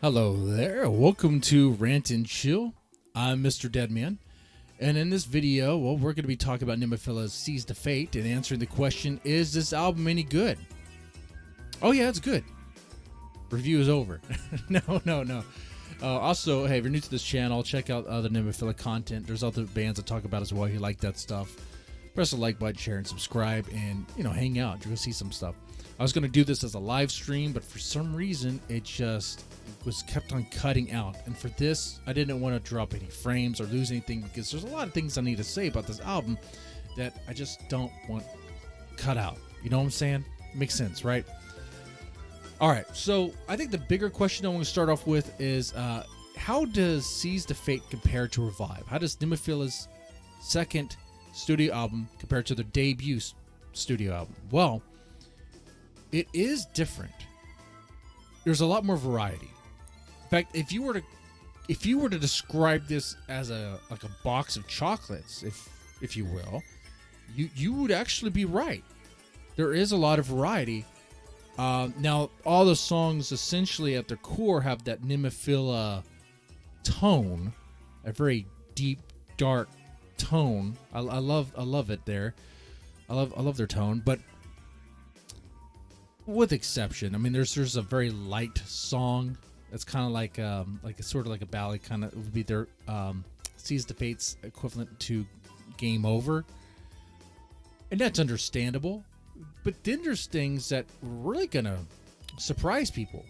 Hello there, welcome to Rant and Chill. I'm Mr. Deadman, and in this video, well, we're going to be talking about Nemophila's Seize the Fate and answering the question, is this album any good? Oh yeah, it's good. Review is over. No. Also, hey, if you're new to this channel, check out other Nemophila content. There's other bands I talk about as well. If you like that stuff, press the like button, share, and subscribe, and, hang out. You're going to see some stuff. I was going to do this as a live stream, but for some reason, it just was kept on cutting out. And for this, I didn't want to drop any frames or lose anything because there's a lot of things I need to say about this album that I just don't want cut out. You know what I'm saying? Makes sense, right? All right, so I think the bigger question I want to start off with is how does Seize the Fate compare to Revive? How does Nemophila's second studio album compare to their debut studio album? Well, it is different. There's a lot more variety. In fact, if you were to describe this as a box of chocolates, if you will, you would actually be right. There is a lot of variety. Now, all the songs essentially at their core have that Nemophila tone, a very deep, dark tone. I love it there. I love their tone, but with exception, I mean, there's a very light song. It's kind of like a sort of like a ballad. Kind of would be their Seize the Fate's equivalent to Game Over, and that's understandable. But then there's things that are really gonna surprise people.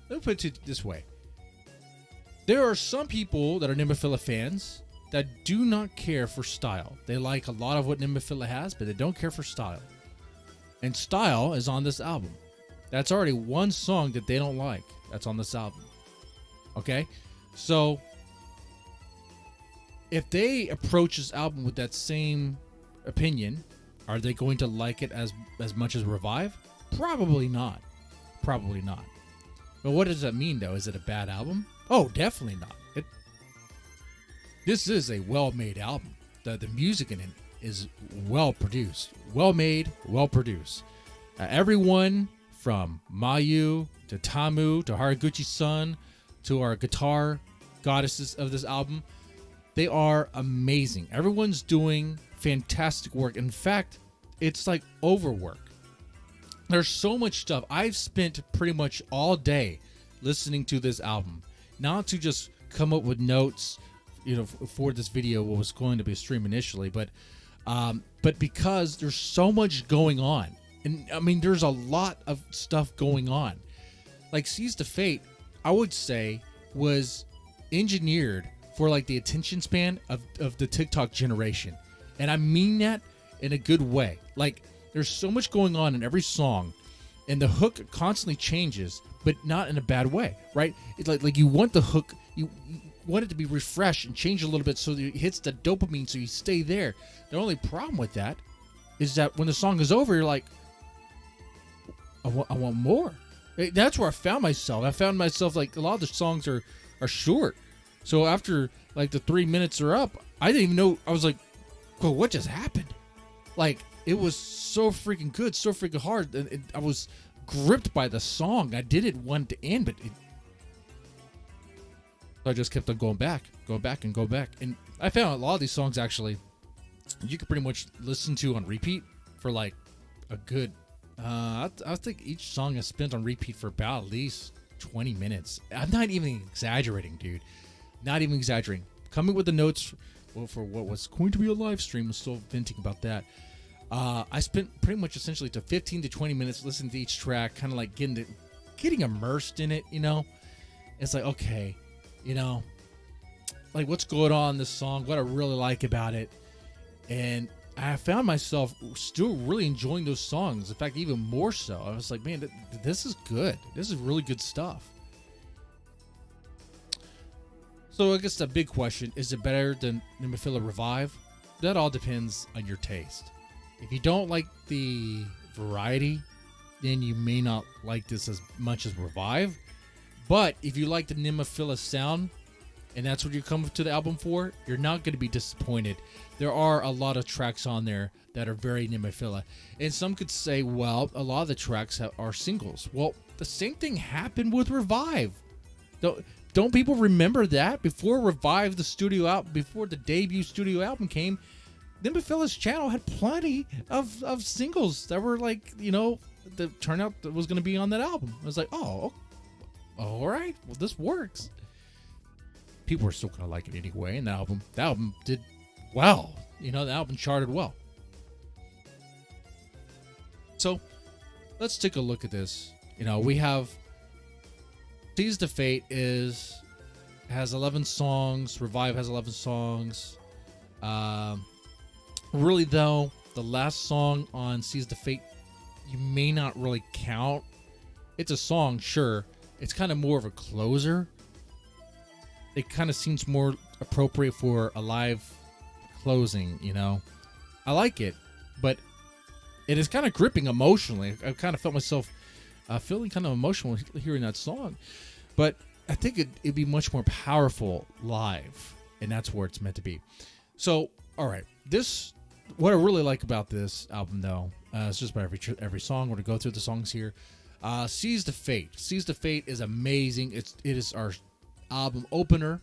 Let me put it this way: there are some people that are Nemophila fans that do not care for style. They like a lot of what Nemophila has, but they don't care for style. And Style is on this album. That's already one song that they don't like. That's on this album. Okay? So, if they approach this album with that same opinion, are they going to like it as much as Revive? Probably not. Probably not. But what does that mean, though? Is it a bad album? Oh, definitely not. This is a well-made album. The music in it is well produced, well made, well produced. Everyone from Mayu to Tamu to Haraguchi-san to our guitar goddesses of this album, they are amazing. Everyone's doing fantastic work. In fact, it's like overwork. There's so much stuff. I've spent pretty much all day listening to this album, not to just come up with notes, for this video, what was going to be a stream initially, but because there's so much going on. And I mean, there's a lot of stuff going on. Like Seize the Fate, I would say, was engineered for like the attention span of the TikTok generation. And I mean that in a good way. Like, there's so much going on in every song, and the hook constantly changes, but not in a bad way, right? It's like you want the hook, you want it to be refreshed and change a little bit so that it hits the dopamine so you stay there. The only problem with that is that when the song is over, you're like, I want more. That's where I found myself. I found myself like a lot of the songs are short. So after like the 3 minutes are up, I didn't even know. I was like, well, what just happened? Like, it was so freaking good, so freaking hard. And I was gripped by the song. I didn't want it to end, but I just kept on going back. And I found a lot of these songs, actually, you could pretty much listen to on repeat for like a good, I think each song is spent on repeat for about at least 20 minutes. I'm not even exaggerating, dude. Not even exaggerating. Coming with the notes for what was going to be a live stream, I'm still venting about that. I spent pretty much essentially to 15 to 20 minutes listening to each track, kind of like getting immersed in it, It's like, okay, like what's going on in this song, what I really like about it. And I found myself still really enjoying those songs. In fact, even more so. I was like, man, this is good. This is really good stuff. So I guess the big question, is it better than Nemophila Revive? That all depends on your taste. If you don't like the variety, then you may not like this as much as Revive. But if you like the Nemophila sound, and that's what you come to the album for, you're not going to be disappointed. There are a lot of tracks on there that are very Nemophila. And some could say, well, a lot of the tracks are singles. Well, the same thing happened with Revive. Don't people remember that before Revive the studio out before the debut studio album came? Nemophila's channel had plenty of singles that were like, the turnout that was going to be on that album. I was like, oh, all right, well, this works. People were still going to like it anyway, and the album did well. The album charted well. So let's take a look at this. We have Seize the Fate has 11 songs. Revive has 11 songs. Really though, the last song on Seize the Fate, you may not really count. It's a song, sure. It's kind of more of a closer. It kind of seems more appropriate for a live closing, I like it, but it is kind of gripping emotionally. I kind of felt myself feeling kind of emotional hearing that song. But I think it'd be much more powerful live, and that's where it's meant to be. So, all right, what I really like about this album, though, it's just about every song. We're gonna go through the songs here. Seize the Fate. Seize the Fate is amazing. It is our album opener.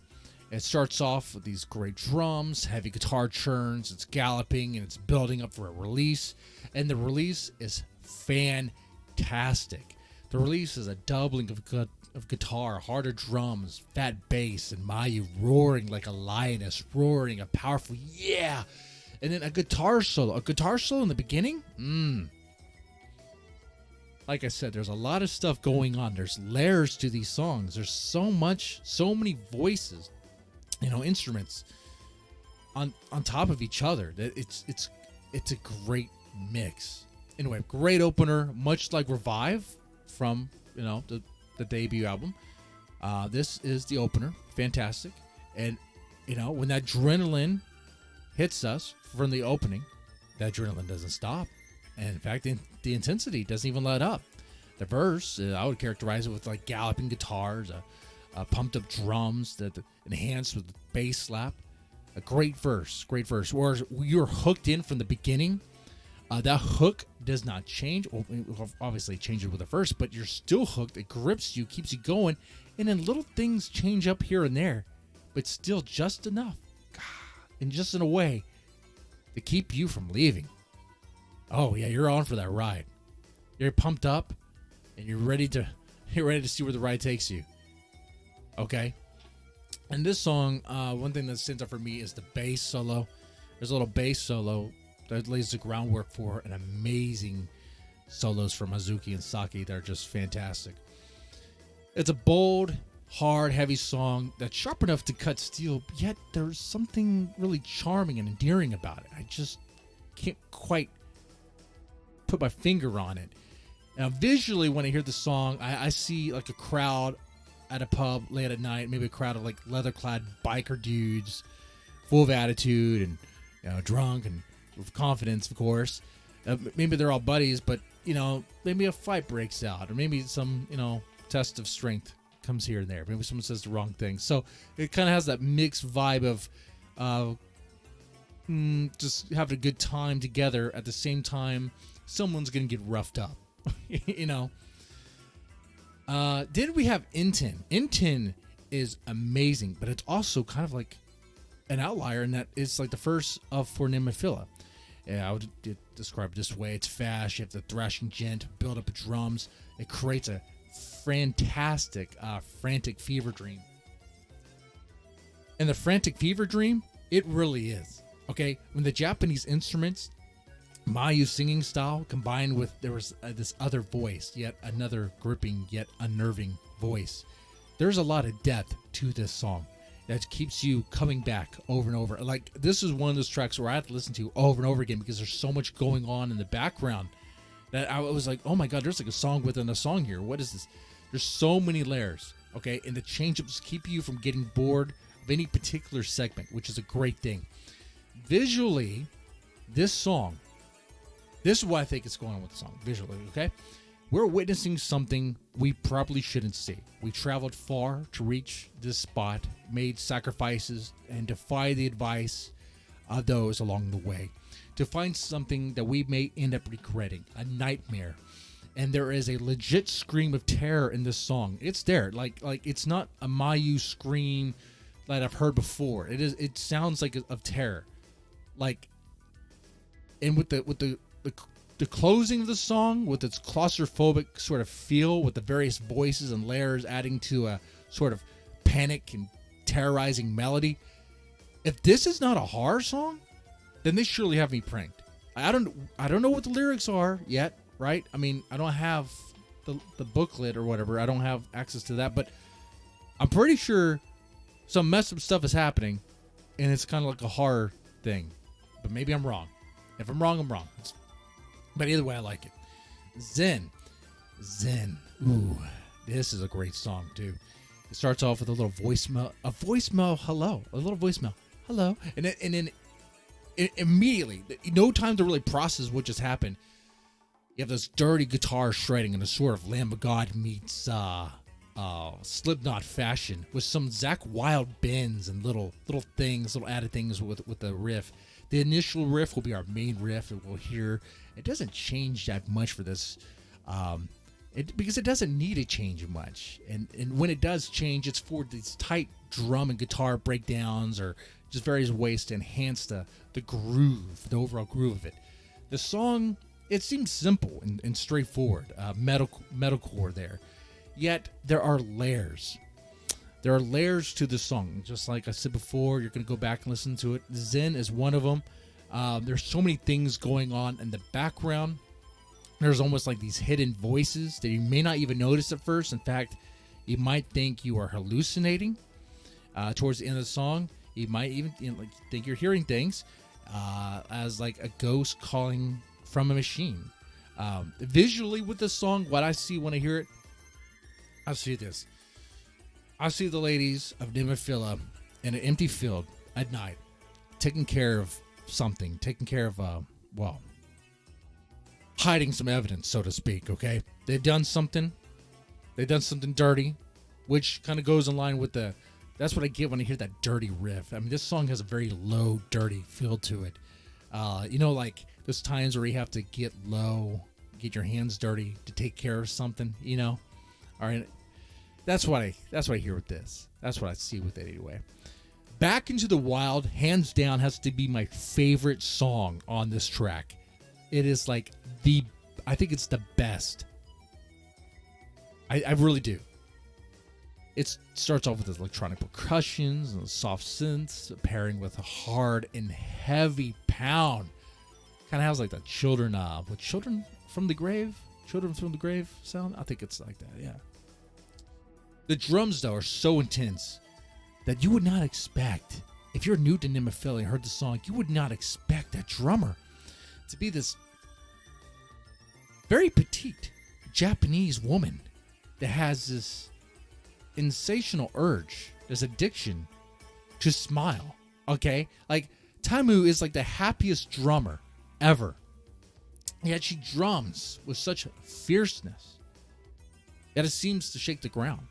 It starts off with these great drums, heavy guitar churns. It's galloping and it's building up for a release, and the release is fantastic. The release is a doubling of guitar, harder drums, fat bass, and Mayu roaring like a lioness, roaring a powerful yeah, and then a guitar solo in the beginning. Like I said, there's a lot of stuff going on. There's layers to these songs. There's so many voices, instruments on top of each other. That it's a great mix. Anyway, great opener, much like Revive from the debut album. This is the opener, fantastic, and when that adrenaline hits us from the opening, that adrenaline doesn't stop, and in fact, the intensity doesn't even let up. The verse, I would characterize it with like galloping guitars, pumped up drums that enhanced with bass slap. A great verse. Whereas you're hooked in from the beginning. That hook does not change. Well, obviously, it changes with the verse, but you're still hooked. It grips you, keeps you going, and then little things change up here and there, but still just enough, and just in a way to keep you from leaving. Oh yeah, you're on for that ride. You're pumped up, and you're ready to see where the ride takes you. Okay. And this song, one thing that stands out for me is the bass solo. There's a little bass solo that lays the groundwork for an amazing solos from Hazuki and Saki that are just fantastic. It's a bold, hard, heavy song that's sharp enough to cut steel, yet there's something really charming and endearing about it. I just can't quite put my finger on it. Now, visually, when I hear the song, I see like a crowd at a pub late at night, maybe a crowd of like leather-clad biker dudes, full of attitude and drunk and with confidence, of course. Maybe they're all buddies, but maybe a fight breaks out, or maybe some test of strength comes here and there. Maybe someone says the wrong thing. So it kind of has that mixed vibe of just having a good time together. At the same time, someone's gonna get roughed up. Then we have Intin. Intin is amazing, but it's also kind of like an outlier in that it's like the first of for Nemophila. I would describe it this way. It's fast. You have the thrashing gent, build up drums. It creates a fantastic frantic fever dream. And the frantic fever dream, it really is. Okay, when the Japanese instruments, Mayu's singing style combined with there was this other voice, yet another gripping, yet unnerving voice. There's a lot of depth to this song that keeps you coming back over and over. Like, this is one of those tracks where I have to listen to over and over again because there's so much going on in the background that I was like, oh my God, there's like a song within a song here. What is this? There's so many layers, okay? And the change-ups keep you from getting bored of any particular segment, which is a great thing. Visually, this song, this is why I think it's going on with the song, visually, okay? We're witnessing something we probably shouldn't see. We traveled far to reach this spot, made sacrifices, and defy the advice of those along the way to find something that we may end up regretting, a nightmare. and there is a legit scream of terror in this song. It's there, like it's not a Mayu scream that I've heard before. It sounds like of terror, like, and with the closing of the song, with its claustrophobic sort of feel, with the various voices and layers adding to a sort of panic and terrorizing melody. If this is not a horror song, then they surely have me pranked. I don't know what the lyrics are yet, right? I mean, I don't have the booklet or whatever. I don't have access to that, but I'm pretty sure some messed up stuff is happening, and it's kind of like a horror thing. But maybe I'm wrong. If I'm wrong, I'm wrong. But either way, I like it. Zen. Ooh, this is a great song too. It starts off with a little voicemail, hello, a little voicemail, hello, and then immediately, no time to really process what just happened. You have this dirty guitar shredding in a sort of Lamb of God meets Slipknot fashion, with some Zakk Wylde bends and little things, little added things with the riff. The initial riff will be our main riff that we'll hear. It doesn't change that much for this, because it doesn't need to change much. And when it does change, it's for these tight drum and guitar breakdowns or just various ways to enhance the groove, the overall groove of it. The song, it seems simple and straightforward, metalcore there. Yet there are layers. There are layers to the song. Just like I said before, you're going to go back and listen to it. Zen is one of them. There's so many things going on in the background. There's almost like these hidden voices that you may not even notice at first. In fact, you might think you are hallucinating towards the end of the song. You might even think you're hearing things as like a ghost calling from a machine. Visually with the song, what I see when I hear it, I see this. I see the ladies of Nemophila in an empty field at night, taking care of something, taking care of, hiding some evidence, so to speak, okay? They've done something dirty, which kind of goes in line with that's what I get when I hear that dirty riff. I mean, this song has a very low, dirty feel to it. Like those times where you have to get low, get your hands dirty to take care of something, All right. That's what I hear with this. That's what I see with it anyway. Back Into the Wild, hands down, has to be my favorite song on this track. It is like I think it's the best. I really do. It starts off with this electronic percussions and soft synths pairing with a hard and heavy pound. Kind of has like that children from the grave sound. I think it's like that, yeah. The drums, though, are so intense that you would not expect, if you're new to Nemophila and heard the song, you would not expect that drummer to be this very petite Japanese woman that has this insatiable urge, this addiction to smile, okay? Like, Tamu is like the happiest drummer ever. Yet she drums with such fierceness that it seems to shake the ground.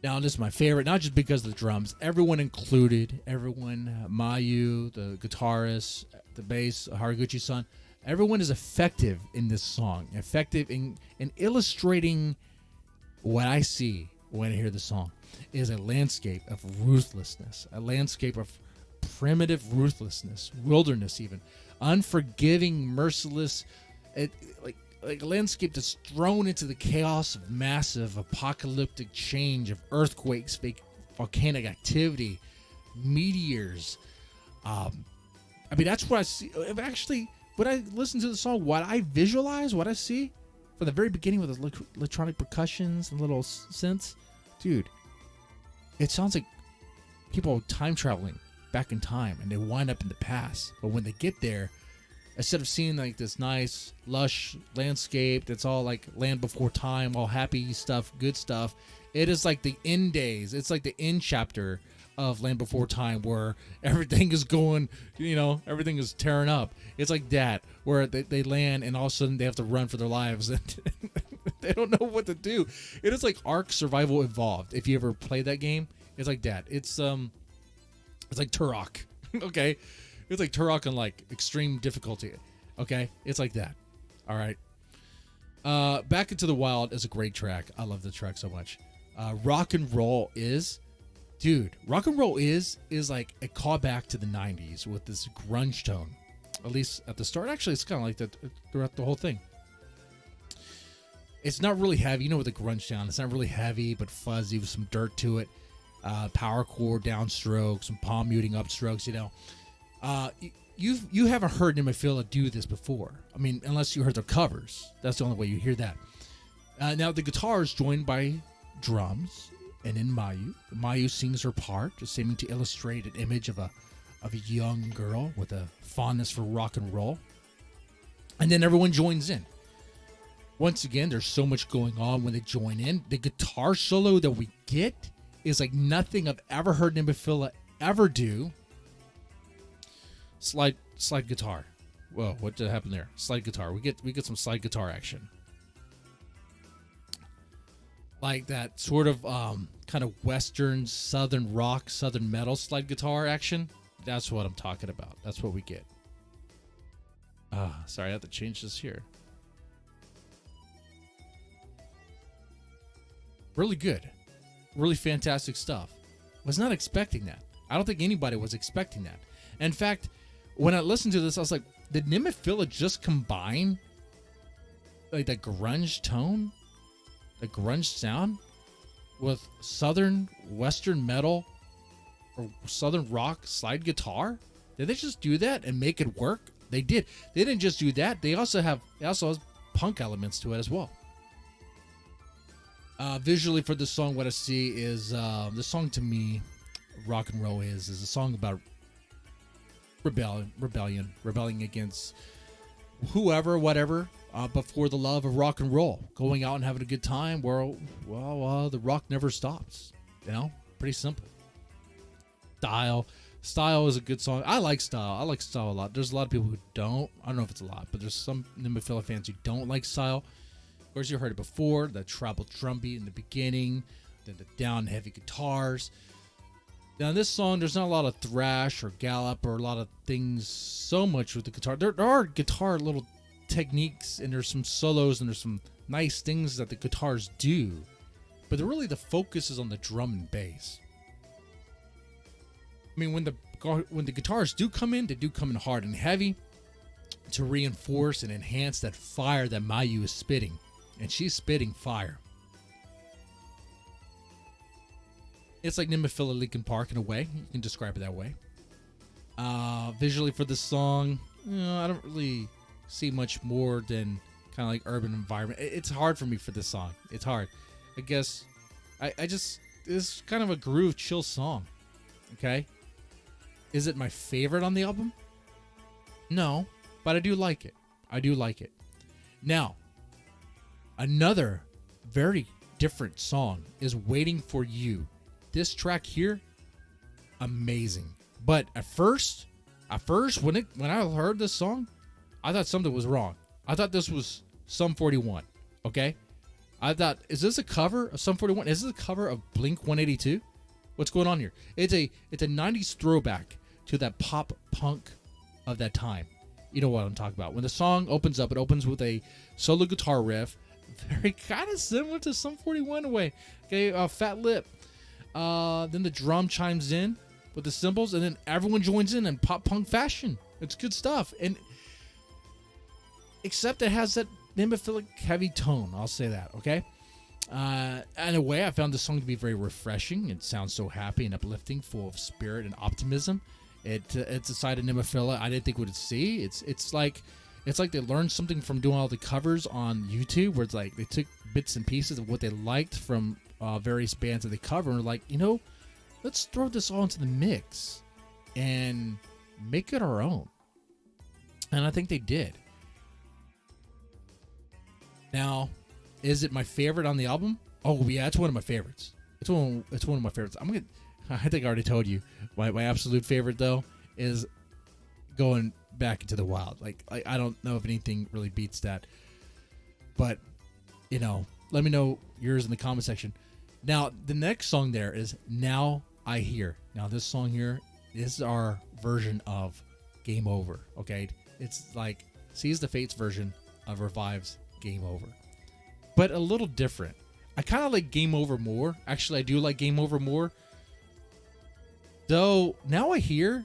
Now, this is my favorite, not just because of the drums. Everyone included, Mayu, the guitarist, the bass, Haraguchi-san, everyone is effective in this song. Effective in illustrating what I see when I hear the song is a landscape of ruthlessness, a landscape of primitive ruthlessness, wilderness even, unforgiving, merciless, like a landscape that's thrown into the chaos of massive apocalyptic change, of earthquakes, volcanic activity, meteors. That's what I see. Actually, when I listen to the song, what I visualize, what I see from the very beginning with the electronic percussions and little synths, dude, it sounds like people time traveling back in time and they wind up in the past. But when they get there, instead of seeing like this nice, lush landscape that's all like land before time, all happy stuff, good stuff, it is like the end days. It's like the end chapter of Land Before Time where everything is going, everything is tearing up. It's like that, where they land and all of a sudden they have to run for their lives and they don't know what to do. It is like Ark Survival Evolved. If you ever played that game, it's like that. It's like Turok, okay? It's like Turok on like extreme difficulty. Okay, it's like that. All right. Back into the Wild is a great track. I love the track so much. Rock and Roll is, dude. Rock and Roll is like a callback to the '90s with this grunge tone. At least at the start. Actually, it's kind of like that throughout the whole thing. It's not really heavy. You know, with the grunge sound, it's not really heavy, but fuzzy with some dirt to it. Power chord downstrokes, some palm muting upstrokes. You know, you haven't heard Nemophila do this before. I mean, unless you heard their covers. That's the only way you hear that. Now the guitar is joined by drums, and in Mayu sings her part, just seeming to illustrate an image of a young girl with a fondness for rock and roll. And then everyone joins in. Once again, there's so much going on when they join in. The guitar solo that we get is like nothing I've ever heard Nemophila ever do. Slide guitar. Whoa, what did happen there? Slide guitar. We get some slide guitar action. Like that sort of kind of Western, Southern rock, Southern metal slide guitar action. That's what I'm talking about. That's what we get. Sorry, I have to change this here. Really good. Really fantastic stuff. Was not expecting that. I don't think anybody was expecting that. In fact, when I listened to this, I was like, did Nemophila just combine like that grunge tone, the grunge sound with Southern Western metal or Southern rock slide guitar? Did they just do that and make it work? They did. They didn't just do that. They also have punk elements to it as well. Visually for this song, what I see is the song to me, Rock and Roll is a song about rebelling against whoever, whatever, but for the love of rock and roll, going out and having a good time. Where the rock never stops. You know, pretty simple. Style is a good song. I like Style. I like Style a lot. There's a lot of people who don't. I don't know if it's a lot, but there's some Nemophila fans who don't like Style. Of course, you heard it before, the treble drum beat in the beginning, then the down heavy guitars. Now, in this song, there's not a lot of thrash or gallop or a lot of things so much with the guitar. There are guitar little techniques, and there's some solos, and there's some nice things that the guitars do. But really, the focus is on the drum and bass. I mean, when the guitars do come in, they do come in hard and heavy to reinforce and enhance that fire that Mayu is spitting. And she's spitting fire. It's like Nemophila Linkin Park in a way. You can describe it that way. Visually for this song, I don't really see much more than kind of like urban environment. It's hard for me for this song. It's hard. I guess it's kind of a groove chill song. Okay. Is it my favorite on the album? No, but I do like it. Now, another very different song is Waiting for You. This track here, amazing. But at first, when I heard this song, I thought something was wrong. I thought this was Sum 41. Okay, I thought, is this a cover of Sum 41? Is this a cover of Blink 182? What's going on here? It's a 90s throwback to that pop punk of that time. You know what I'm talking about. When the song opens up, it opens with a solo guitar riff, very kind of similar to Sum 41 in a way. Okay, Fat Lip. Then the drum chimes in with the cymbals, and then everyone joins in pop punk fashion. It's good stuff, and except it has that Nemophilic heavy tone. I'll say that. Okay. In a way, I found this song to be very refreshing. It sounds so happy and uplifting, full of spirit and optimism. It's a side of Nemophila I didn't think we would see. It's like they learned something from doing all the covers on YouTube, where it's like they took bits and pieces of what they liked from various bands that they cover, and were like, let's throw this all into the mix and make it our own. And I think they did. Now, is it my favorite on the album? Oh yeah, it's one of my favorites. It's one of my favorites. I think I already told you. My absolute favorite though is Going Back into the Wild. Like I don't know if anything really beats that. But let me know yours in the comment section. Now the next song there is Now I Hear. Now this song here is our version of Game Over. Okay, it's like Seize the Fate's version of Revive's Game Over. but a little different. I kind of like Game Over more. Actually, I do like Game Over more. Though now I think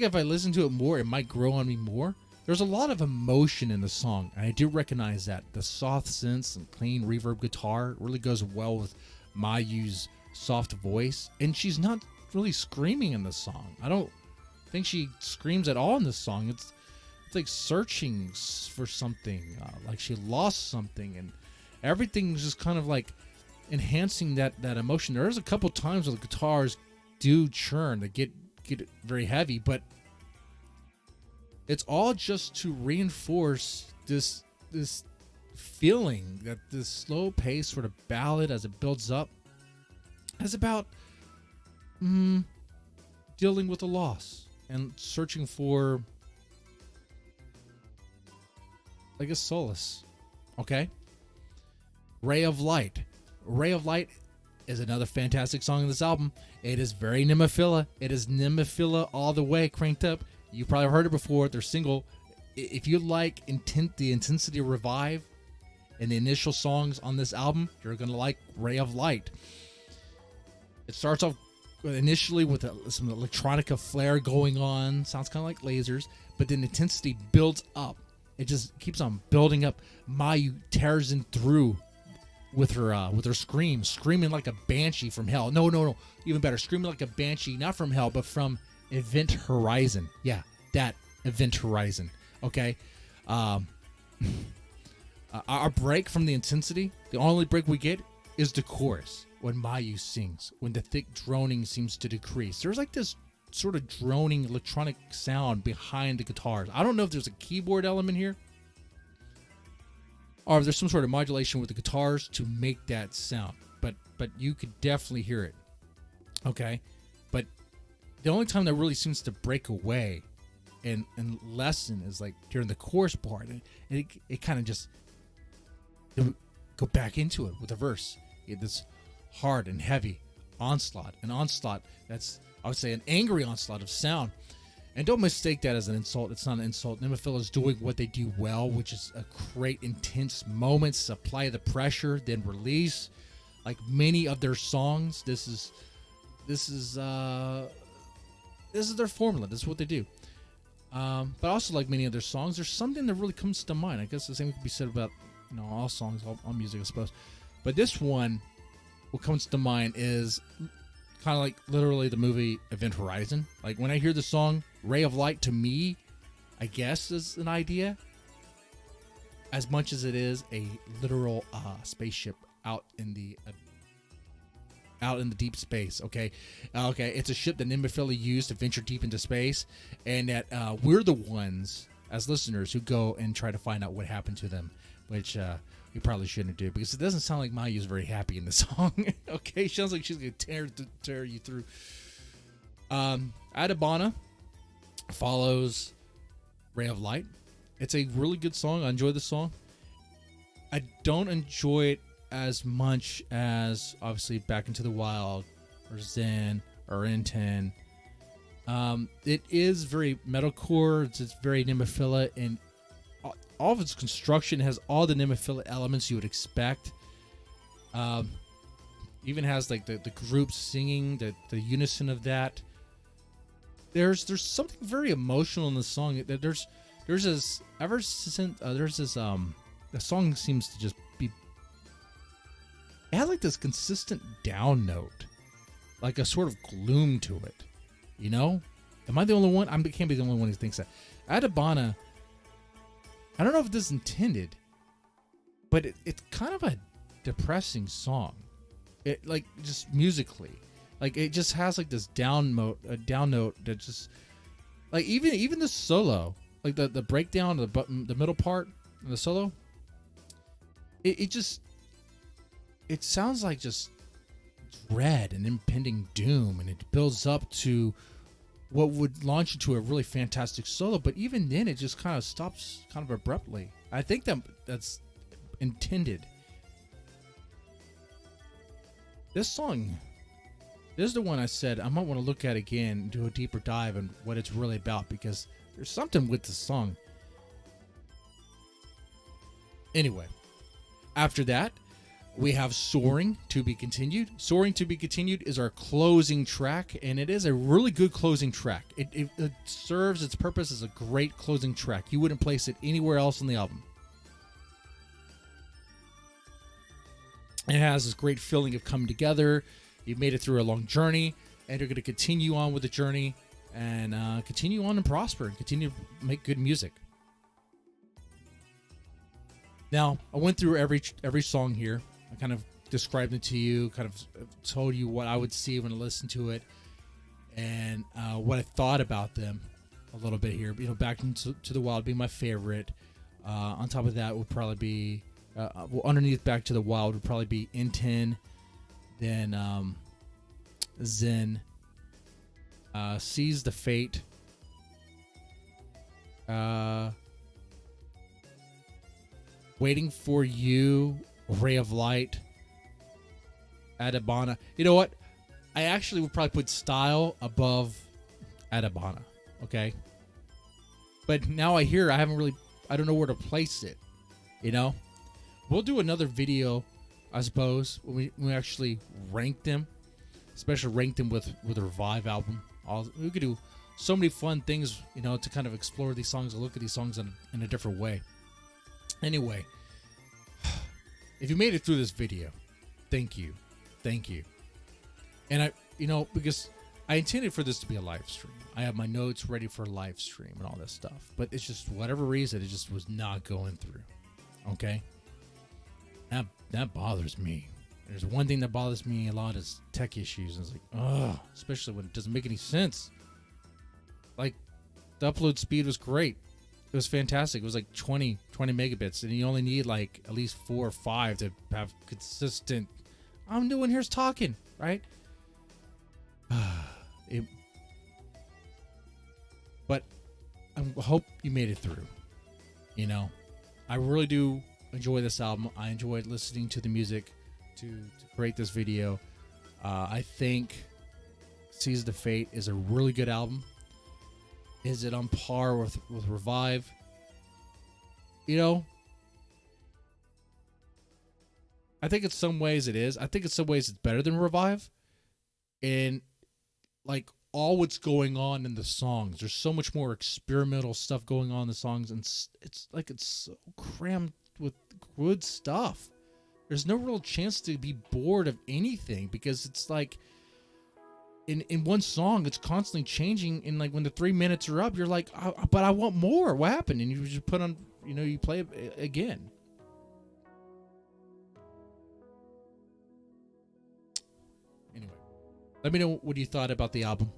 if I listen to it more, it might grow on me more. There's a lot of emotion in the song, and I do recognize that. The soft synths and clean reverb guitar really goes well with Mayu's soft voice, and she's not really screaming in the song. I don't think she screams at all in this song. It's like searching for something, like she lost something, and everything's just kind of like enhancing that emotion. There's a couple times where the guitars do churn, they get very heavy, but it's all just to reinforce this feeling that this slow pace sort of ballad as it builds up is about dealing with a loss and searching for like a solace. Okay? Ray of Light. Ray of Light is another fantastic song in this album. It is very Nemophila. It is Nemophila all the way, cranked up. You probably heard it before. Their single. If you like the Intensity Revive and the initial songs on this album, you're going to like Ray of Light. It starts off initially with some electronica flare going on. Sounds kind of like lasers. But then intensity builds up. It just keeps on building up. Mayu tears in through with her screaming like a banshee from hell. No. Even better. Screaming like a banshee, not from hell, but from Event Horizon. Yeah, that Event Horizon. Okay. Our break from the intensity, the only break we get is the chorus when Mayu sings, when the thick droning seems to decrease. There's like this sort of droning electronic sound behind the guitars. I don't know if there's a keyboard element here or if there's some sort of modulation with the guitars to make that sound, but you could definitely hear it. Okay. But the only time that really seems to break away and lessen is like during the chorus part, and it kind of just go back into it with the verse. This hard and heavy onslaught, that's, I would say, an angry onslaught of sound. And don't mistake that as an insult. It's not an insult. Nemophila is doing what they do well, which is create intense moments, apply the pressure, then release. Like many of their songs, this is their formula. This is what they do. But also, like many of their songs, there's something that really comes to mind. I guess the same could be said about all songs, all music, I suppose. But this one, what comes to mind is kind of like literally the movie Event Horizon. Like when I hear the song Ray of Light, to me, I guess is an idea as much as it is a literal spaceship out in the deep space. Okay, it's a ship that Nemophila used to venture deep into space, and that we're the ones as listeners who go and try to find out what happened to them, which we probably shouldn't do, because it doesn't sound like Mayu's very happy in the song. Okay, sounds like she's gonna tear you through. Adabana follows Ray of Light. It's a really good song. I enjoy the song. I don't enjoy it as much as obviously Back Into the Wild or Zen or N10. It is very metalcore. It's very Nemophila, and all of its construction has all the Nemophila elements you would expect. Even has like the group singing, the unison of that. There's something very emotional in the song. There's this ever since the song seems to just be. It had like this consistent down note, like a sort of gloom to it. Am I the only one? I can't be the only one who thinks that. Adabana, I don't know if this is intended, but it's kind of a depressing song. It like just musically, like it just has like this down note that just like even the solo, like the breakdown, the middle part of the solo. It sounds like just dread and impending doom, and it builds up to what would launch into a really fantastic solo, but even then it just kind of stops kind of abruptly. I think that's intended. This song, this is the one I said I might want to look at again and do a deeper dive on what it's really about, because there's something with the song. Anyway, After that, we have Soaring to be continued. Soaring to be continued is our closing track, and it is a really good closing track. It serves its purpose as a great closing track. You wouldn't place it anywhere else on the album. It has this great feeling of coming together. You've made it through a long journey, and you're going to continue on with the journey and continue on and prosper and continue to make good music. Now, I went through every song here. I kind of described it to you, kind of told you what I would see when I listened to it, and what I thought about them a little bit here. You know, Back into the Wild being my favorite. On top of that would probably be, underneath Back to the Wild would probably be In10, then Zen, Seize the Fate, Waiting for You, Ray of Light, Adabana. You know what? I actually would probably put Style above Adabana. Okay. But now I don't know where to place it. You know? We'll do another video, I suppose, when we actually rank them. Especially rank them with the Revive album. We could do so many fun things, you know, to kind of explore these songs and look at these songs in a different way. Anyway, if you made it through this video, thank you. And because I intended for this to be a live stream. I have my notes ready for a live stream and all this stuff, but it's just whatever reason, it just was not going through. Okay, that bothers me. There's one thing that bothers me a lot is tech issues, and it's like, especially when it doesn't make any sense. Like, the upload speed was great. It was fantastic. It was like 20 megabits, and you only need like at least 4 or 5 to have consistent. I'm doing here's talking, right? But I hope you made it through. You know, I really do enjoy this album. I enjoyed listening to the music to create this video. I think Seize the Fate is a really good album. Is it on par with Revive? You know, I think in some ways it is. I think in some ways it's better than Revive. And like all what's going on in the songs, there's so much more experimental stuff going on in the songs, and it's so crammed with good stuff. There's no real chance to be bored of anything, because it's like in one song it's constantly changing, and like when the 3 minutes are up, you're like, but I want more. What happened? And you just put on, you play it again. Anyway, let me know what you thought about the album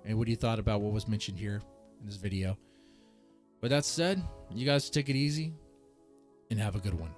and what you thought about what was mentioned here in this video. With that said, you guys take it easy and have a good one.